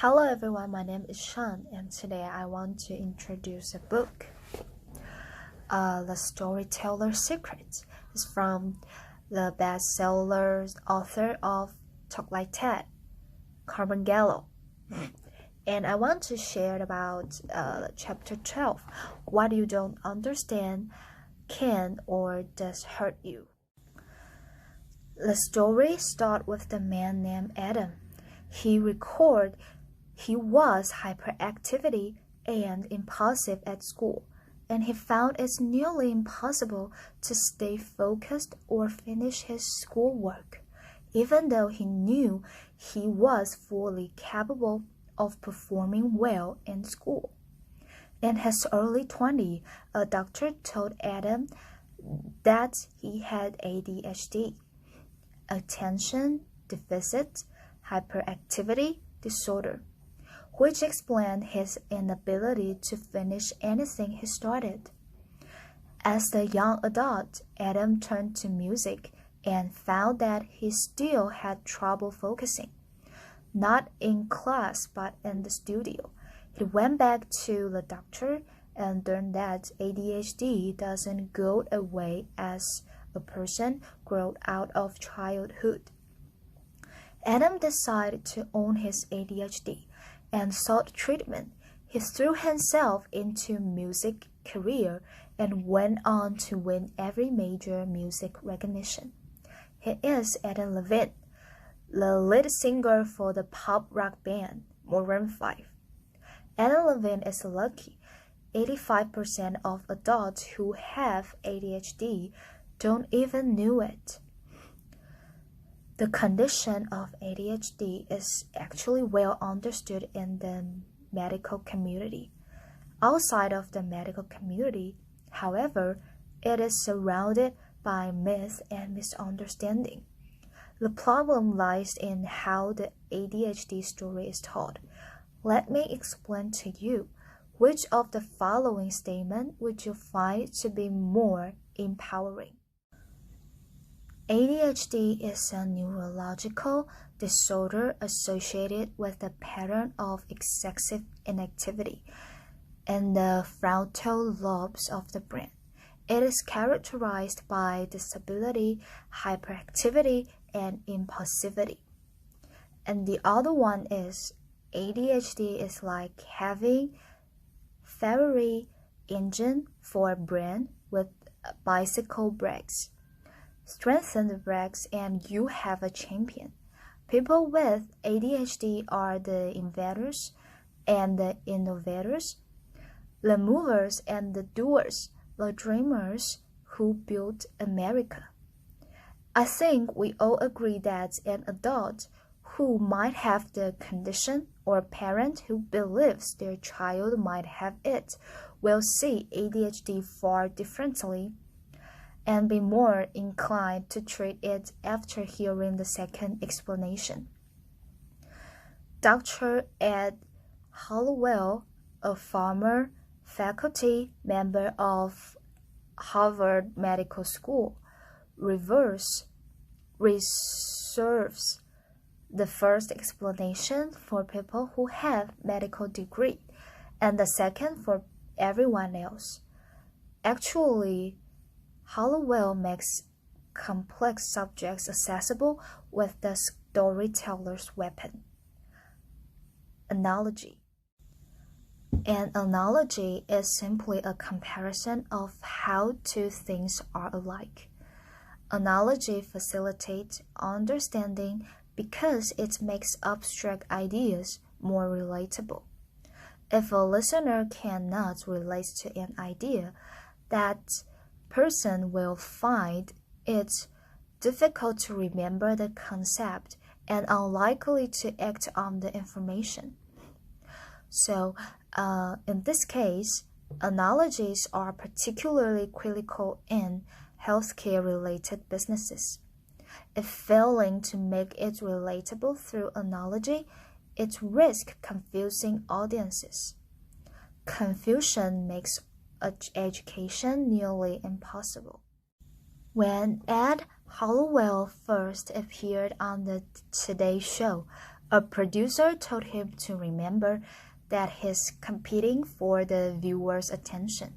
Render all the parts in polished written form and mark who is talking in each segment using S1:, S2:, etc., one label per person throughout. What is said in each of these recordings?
S1: Hello everyone, my name is Sean, and today I want to introduce a book. The Storyteller's Secret is from the bestseller author of Talk Like Ted, Carmen Gallo. And I want to share about chapter 12, What You Don't Understand Can or Does Hurt You. The story starts with the man named Adam. He was hyperactivity and impulsive at school, and he found it nearly impossible to stay focused or finish his schoolwork, even though he knew he was fully capable of performing well in school. In his early 20s, a doctor told Adam that he had ADHD, attention deficit hyperactivity disorder, which explained his inability to finish anything he started. As a young adult, Adam turned to music and found that he still had trouble focusing, not in class but in the studio. He went back to the doctor and learned that ADHD doesn't go away as a person grows out of childhood. Adam decided to own his ADHD and sought treatment. He threw himself into music career and went on to win every major music recognition. He is Adam Levine, the lead singer for the pop rock band Maroon 5. Adam Levine is lucky. 85% of adults who have ADHD don't even know it. The condition of ADHD is actually well understood in the medical community. Outside of the medical community, however, it is surrounded by myth and misunderstanding. The problem lies in how the ADHD story is told. Let me explain to you which of the following statements would you find to be more empowering. ADHD is a neurological disorder associated with the pattern of excessive inactivity in the frontal lobes of the brain. It is characterized by disability, hyperactivity, and impulsivity. And the other one is ADHD is like having Ferrari engine for a brain with bicycle brakes. Strengthen the brakes and you have a champion. People with ADHD are the inventors and the innovators, the movers and the doers, the dreamers who built America. I think we all agree that an adult who might have the condition or a parent who believes their child might have it will see ADHD far differently and be more inclined to treat it after hearing the second explanation. Dr. Ed Hollowell, a former faculty member of Harvard Medical School, reserves the first explanation for people who have medical degree and the second for everyone else. Actually, Hollowell makes complex subjects accessible with the storyteller's weapon, analogy. An analogy is simply a comparison of how two things are alike. Analogy facilitates understanding because it makes abstract ideas more relatable. If a listener cannot relate to an idea, that person will find it difficult to remember the concept and unlikely to act on the information. So, in this case, analogies are particularly critical in healthcare-related businesses. If failing to make it relatable through analogy, it risks confusing audiences. Confusion makes education nearly impossible. When Ed Hollowell first appeared on the Today Show, A producer told him to remember that he's competing for the viewer's attention.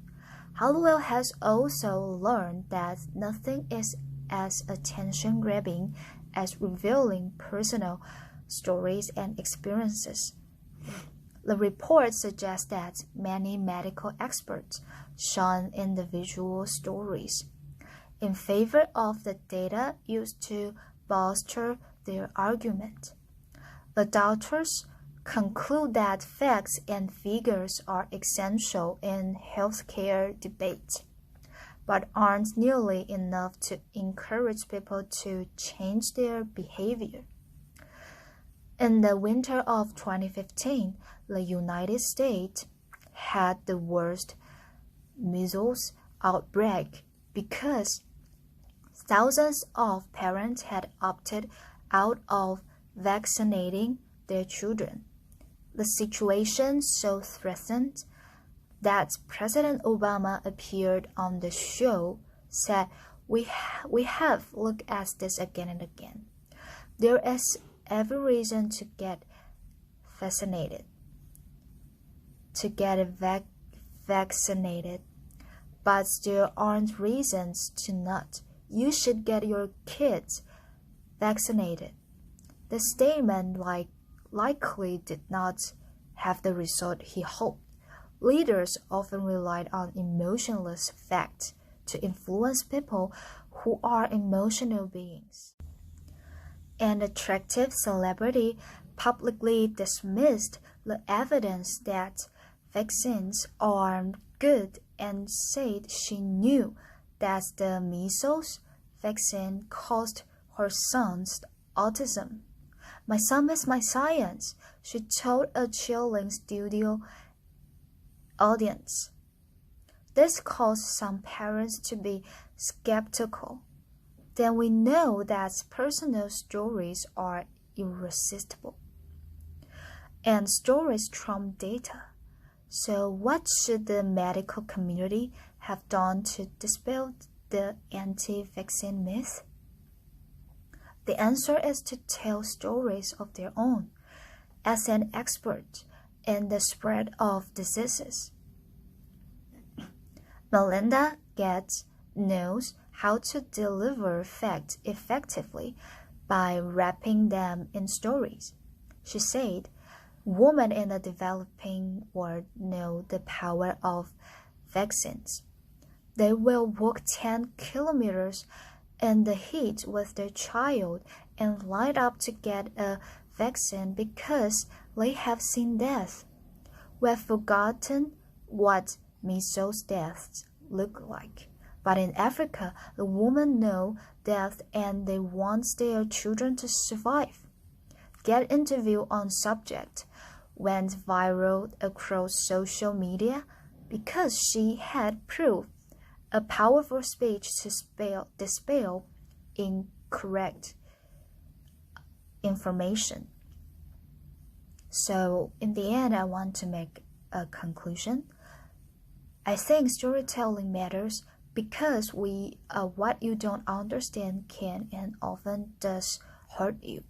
S1: Halliwell has also learned that nothing is as attention-grabbing as revealing personal stories and experiences. The report suggests that many medical experts shun individual stories in favor of the data used to bolster their argument. The doctors conclude that facts and figures are essential in healthcare debate, but aren't nearly enough to encourage people to change their behavior. In the winter of 2015, the United States had the worst measles outbreak because thousands of parents had opted out of vaccinating their children. The situation so threatened that President Obama appeared on the show, said, we have looked at this again and again. There is every reason to get vaccinated, but there aren't reasons to not. You should get your kids vaccinated. The statement likely did not have the result he hoped. Leaders often relied on emotionless facts to influence people who are emotional beings. An attractive celebrity publicly dismissed the evidence that vaccines aren't good and said she knew that the measles vaccine caused her son's autism. My son is my science, she told a chilling studio audience. This caused some parents to be skeptical. Then we know that personal stories are irresistible, and stories trump data. So what should the medical community have done to dispel the anti-vaccine myth? The answer is to tell stories of their own. As an expert in the spread of diseases, Melinda Gates knows how to deliver facts effectively by wrapping them in stories. She said, women in the developing world know the power of vaccines. They will walk 10 kilometers in the heat with their child and line up to get a vaccine because they have seen death. We have forgotten what measles deaths look like. But in Africa, the women know death and they want their children to survive. Get interview on subject went viral across social media because she had proved a powerful speech to dispel incorrect information. So in the end, I want to make a conclusion. I think storytelling matters because what you don't understand can and often does hurt you.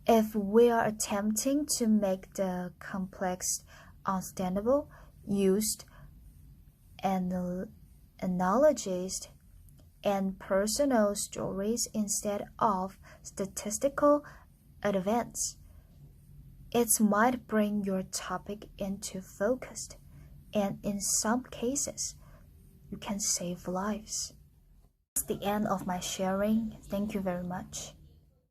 S1: If we are attempting to make the complex understandable, used analogies and personal stories instead of statistical events, it might bring your topic into focus, and in some cases, you can save lives. That's the end of my sharing. Thank you very much.